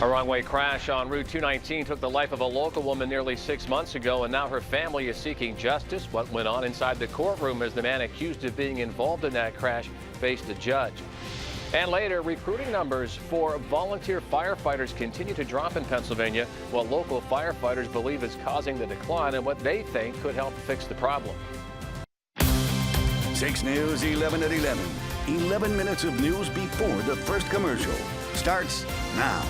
A wrong-way crash on Route 219 took the life of a local woman nearly 6 months ago, and now her family is seeking justice. What went on inside the courtroom as the man accused of being involved in that crash faced a judge. And later, recruiting numbers for volunteer firefighters continue to drop in Pennsylvania, what local firefighters believe is causing the decline and what they think could help fix the problem. 6 News 11 at 11. 11 minutes of news before the first commercial starts now.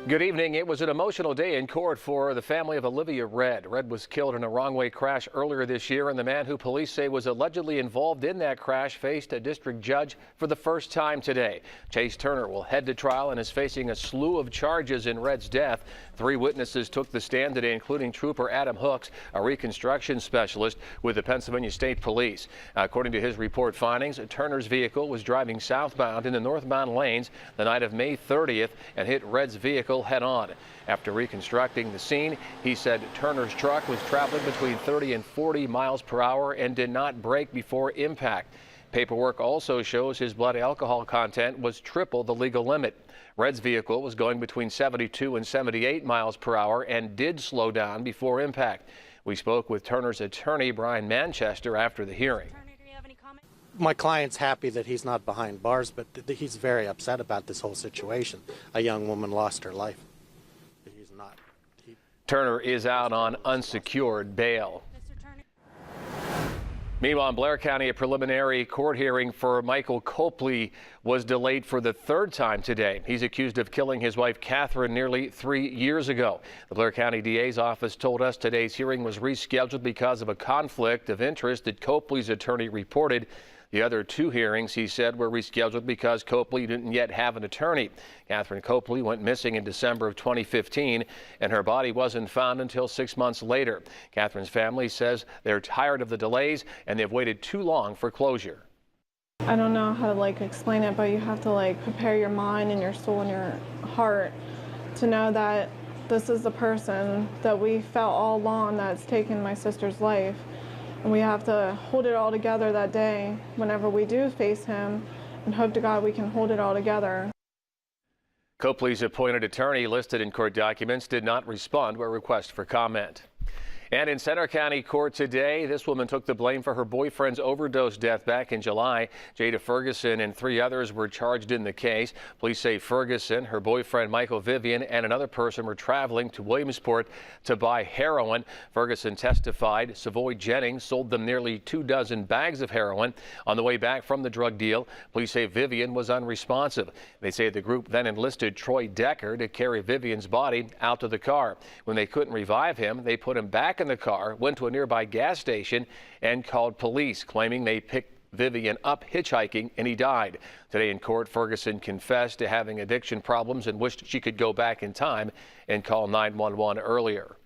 Good evening. It was an emotional day in court for the family of Olivia Redd. Redd was killed in a wrong-way crash earlier this year, and the man who police say was allegedly involved in that crash faced a district judge for the first time today. Chase Turner will head to trial and is facing a slew of charges in Redd's death. 3 witnesses took the stand today, including Trooper Adam Hooks, a reconstruction specialist with the Pennsylvania State Police. According to his report findings, Turner's vehicle was driving southbound in the northbound lanes the night of May 30th and hit Redd's vehicle head-on. After reconstructing the scene, he said Turner's truck was traveling between 30 and 40 miles per hour and did not brake before impact. Paperwork also shows his blood alcohol content was triple the legal limit. Redd's vehicle was going between 72 and 78 miles per hour and did slow down before impact. We spoke with Turner's attorney, Brian Manchester, after the hearing. My client's happy that he's not behind bars, but he's very upset about this whole situation. A young woman lost her life. He's not. Turner is out on unsecured bail. Meanwhile, in Blair County, a preliminary court hearing for Michael Copley was delayed for the 3rd time today. He's accused of killing his wife, Catherine, nearly 3 years ago. The Blair County DA's office told us today's hearing was rescheduled because of a conflict of interest that Copley's attorney reported. The other 2 hearings, he said, were rescheduled because Copley didn't yet have an attorney. Catherine Copley went missing in December of 2015, and her body wasn't found until 6 months later. Catherine's family says they're tired of the delays and they've waited too long for closure. I don't know how to explain it, but you have to prepare your mind and your soul and your heart to know that this is the person that we felt all along that's taken my sister's life. And we have to hold it all together that day whenever we do face him, and hope to God we can hold it all together. Copley's appointed attorney, listed in court documents, did not respond to a request for comment. And in Center County Court today, this woman took the blame for her boyfriend's overdose death back in July. Jada Ferguson and 3 others were charged in the case. Police say Ferguson, her boyfriend Michael Vivian, and another person were traveling to Williamsport to buy heroin. Ferguson testified Savoy Jennings sold them nearly 24 bags of heroin. On the way back from the drug deal, police say Vivian was unresponsive. They say the group then enlisted Troy Decker to carry Vivian's body out to the car. When they couldn't revive him, they put him back in the car, went to a nearby gas station, and called police, claiming they picked Vivian up hitchhiking and he died. Today in court, Ferguson confessed to having addiction problems and wished she could go back in time and call 911 earlier.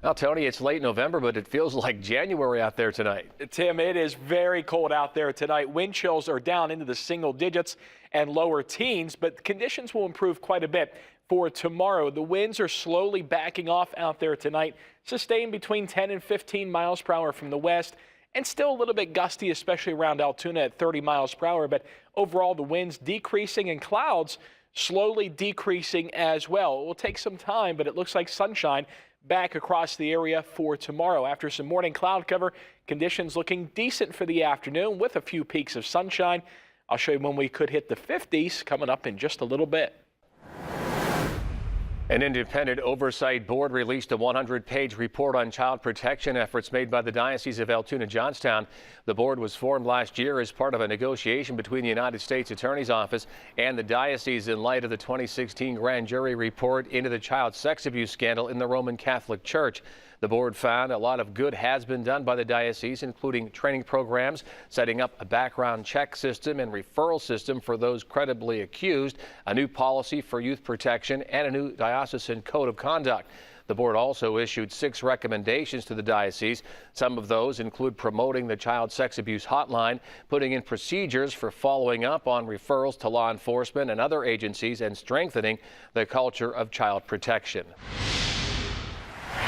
Well, Tony, it's late November, but it feels like January out there tonight. Tim, it is very cold out there tonight. Wind chills are down into the single digits and lower teens, but conditions will improve quite a bit for tomorrow. The winds are slowly backing off out there tonight, sustained between 10 and 15 miles per hour from the west, and still a little bit gusty, especially around Altoona at 30 miles per hour. But overall, the winds decreasing and clouds slowly decreasing as well. It will take some time, but it looks like sunshine back across the area for tomorrow. After some morning cloud cover, conditions looking decent for the afternoon with a few peaks of sunshine. I'll show you when we could hit the 50s coming up in just a little bit. An independent oversight board released a 100-page report on child protection efforts made by the Diocese of Altoona-Johnstown. The board was formed last year as part of a negotiation between the United States Attorney's Office and the diocese in light of the 2016 grand jury report into the child sex abuse scandal in the Roman Catholic Church. The board found a lot of good has been done by the diocese, including training programs, setting up a background check system and referral system for those credibly accused, a new policy for youth protection, and a new diocesan code of conduct. The board also issued 6 recommendations to the diocese. Some of those include promoting the child sex abuse hotline, putting in procedures for following up on referrals to law enforcement and other agencies, and strengthening the culture of child protection.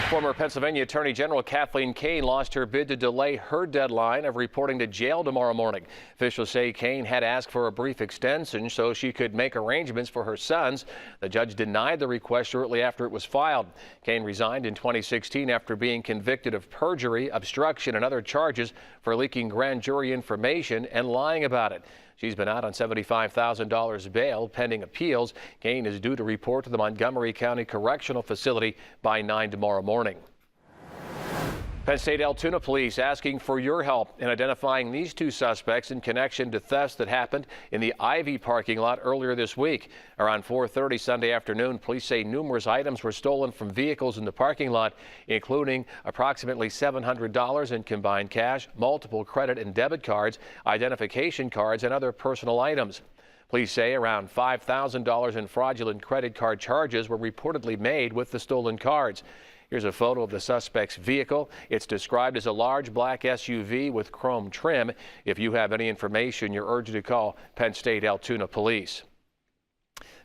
Former Pennsylvania Attorney General Kathleen Kane lost her bid to delay her deadline of reporting to jail tomorrow morning. Officials say Kane had asked for a brief extension so she could make arrangements for her sons. The judge denied the request shortly after it was filed. Kane resigned in 2016 after being convicted of perjury, obstruction, and other charges for leaking grand jury information and lying about it. She's been out on $75,000 bail pending appeals. Kane is due to report to the Montgomery County Correctional Facility by 9 tomorrow morning. Penn State Altoona police asking for your help in identifying these two suspects in connection to thefts that happened in the Ivy parking lot earlier this week. Around 4:30 Sunday afternoon, police say numerous items were stolen from vehicles in the parking lot, including approximately $700 in combined cash, multiple credit and debit cards, identification cards, and other personal items. Police say around $5,000 in fraudulent credit card charges were reportedly made with the stolen cards. Here's a photo of the suspect's vehicle. It's described as a large black SUV with chrome trim. If you have any information, you're urged to call Penn State Altoona Police.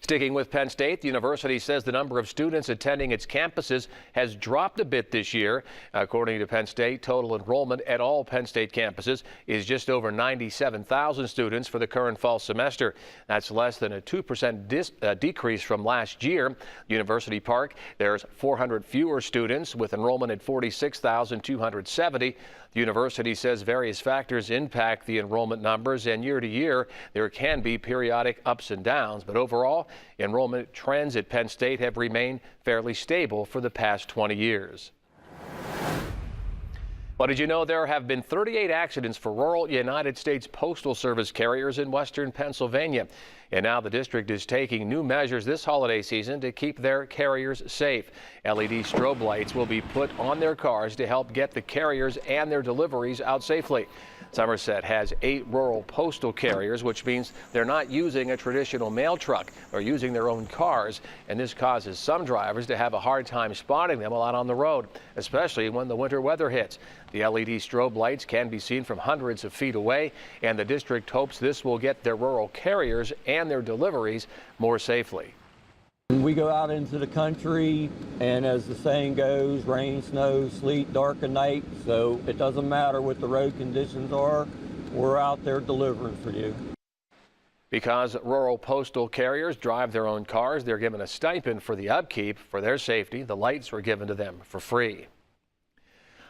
Sticking with Penn State, the university says the number of students attending its campuses has dropped a bit this year. According to Penn State, total enrollment at all Penn State campuses is just over 97,000 students for the current fall semester. That's less than a 2% decrease from last year. University Park, there's 400 fewer students with enrollment at 46,270. The university says various factors impact the enrollment numbers, and year to year there can be periodic ups and downs, but overall enrollment trends at Penn State have remained fairly stable for the past 20 years. Well, did you know there have been 38 accidents for rural United States Postal Service carriers in western Pennsylvania? And now the district is taking new measures this holiday season to keep their carriers safe. LED strobe lights will be put on their cars to help get the carriers and their deliveries out safely. Somerset has 8 rural postal carriers, which means they're not using a traditional mail truck. They're using their own cars, and this causes some drivers to have a hard time spotting them while out on the road, especially when the winter weather hits. The LED strobe lights can be seen from hundreds of feet away, and the district hopes this will get their rural carriers and their deliveries more safely. We go out into the country, and as the saying goes, rain, snow, sleet, dark at night, so it doesn't matter what the road conditions are, we're out there delivering for you. Because rural postal carriers drive their own cars, they're given a stipend for the upkeep. For their safety, the lights were given to them for free.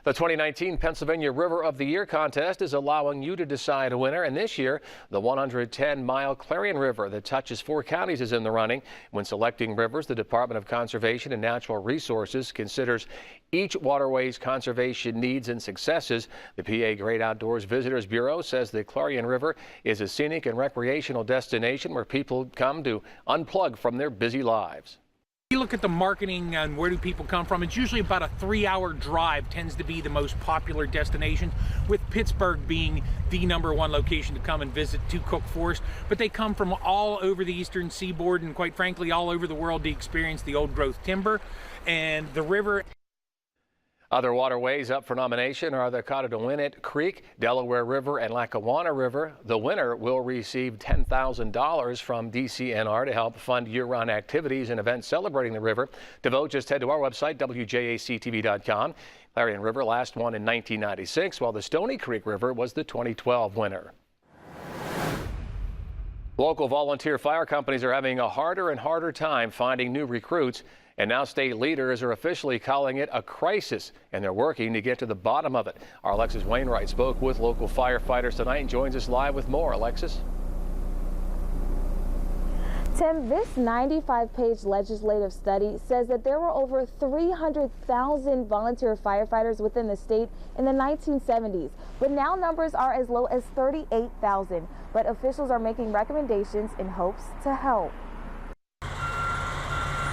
The 2019 Pennsylvania River of the Year contest is allowing you to decide a winner, and this year the 110-mile Clarion River that touches 4 counties is in the running. When selecting rivers, the Department of Conservation and Natural Resources considers each waterway's conservation needs and successes. The PA Great Outdoors Visitors Bureau says the Clarion River is a scenic and recreational destination where people come to unplug from their busy lives. You look at the marketing and where do people come from, it's usually about a 3-hour drive tends to be the most popular destination, with Pittsburgh being the #1 location to come and visit to Cook Forest. But they come from all over the eastern seaboard and quite frankly all over the world to experience the old growth timber and the river. Other waterways up for nomination are the Cottadewinit Creek, Delaware River, and Lackawanna River. The winner will receive $10,000 from DCNR to help fund year-round activities and events celebrating the river. To vote, just head to our website, WJACTV.com. Clarion River last won in 1996, while the Stony Creek River was the 2012 winner. Local volunteer fire companies are having a harder and harder time finding new recruits. And now state leaders are officially calling it a crisis, and they're working to get to the bottom of it. Our Alexis Wainwright spoke with local firefighters tonight and joins us live with more. Alexis? Tim, this 95-page legislative study says that there were over 300,000 volunteer firefighters within the state in the 1970s, but now numbers are as low as 38,000. But officials are making recommendations in hopes to help.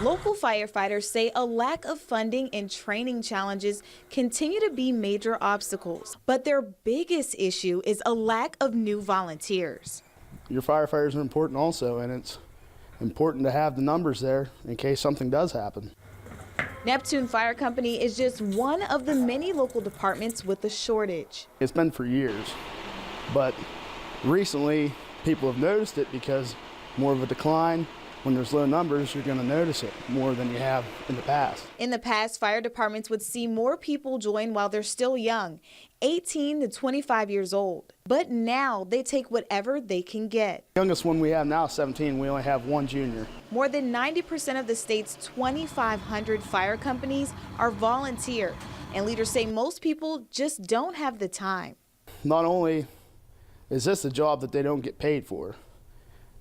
Local firefighters say a lack of funding and training challenges continue to be major obstacles, but their biggest issue is a lack of new volunteers. Your firefighters are important also, and it's important to have the numbers there in case something does happen. Neptune Fire Company is just one of the many local departments with a shortage. It's been for years, but recently people have noticed it because more of a decline. when there's low numbers, you're going to notice it more than you have in the past. In the past, fire departments would see more people join while they're still young, 18 to 25 years old. But now they take whatever they can get. The youngest one we have now is 17. We only have one junior. More than 90% of the state's 2,500 fire companies are volunteer, and leaders say most people just don't have the time. Not only is this a job that they don't get paid for,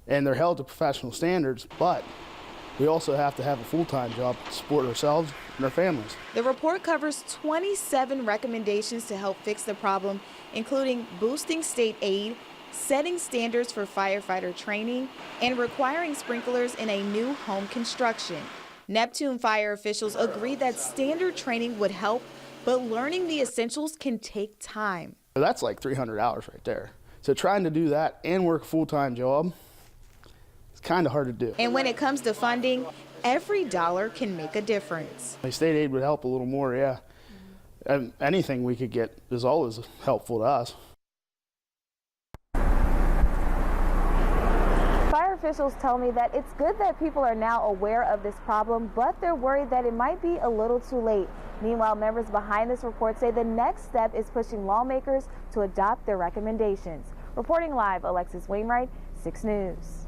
and they're held to professional standards, but we also have to have a full-time job to support ourselves and our families. The report covers 27 recommendations to help fix the problem, including boosting state aid, setting standards for firefighter training, and requiring sprinklers in a new home construction. Neptune fire officials agree that standard training would help, but learning the essentials can take time. That's like 300 hours right there. So trying to do that and work a full-time job, it's kind of hard to do. And when it comes to funding, every dollar can make a difference. State aid would help a little more, yeah. Anything we could get is always helpful to us. Fire officials tell me that it's good that people are now aware of this problem, but they're worried that it might be a little too late. Meanwhile, members behind this report say the next step is pushing lawmakers to adopt their recommendations. Reporting live, Alexis Wainwright, 6 News.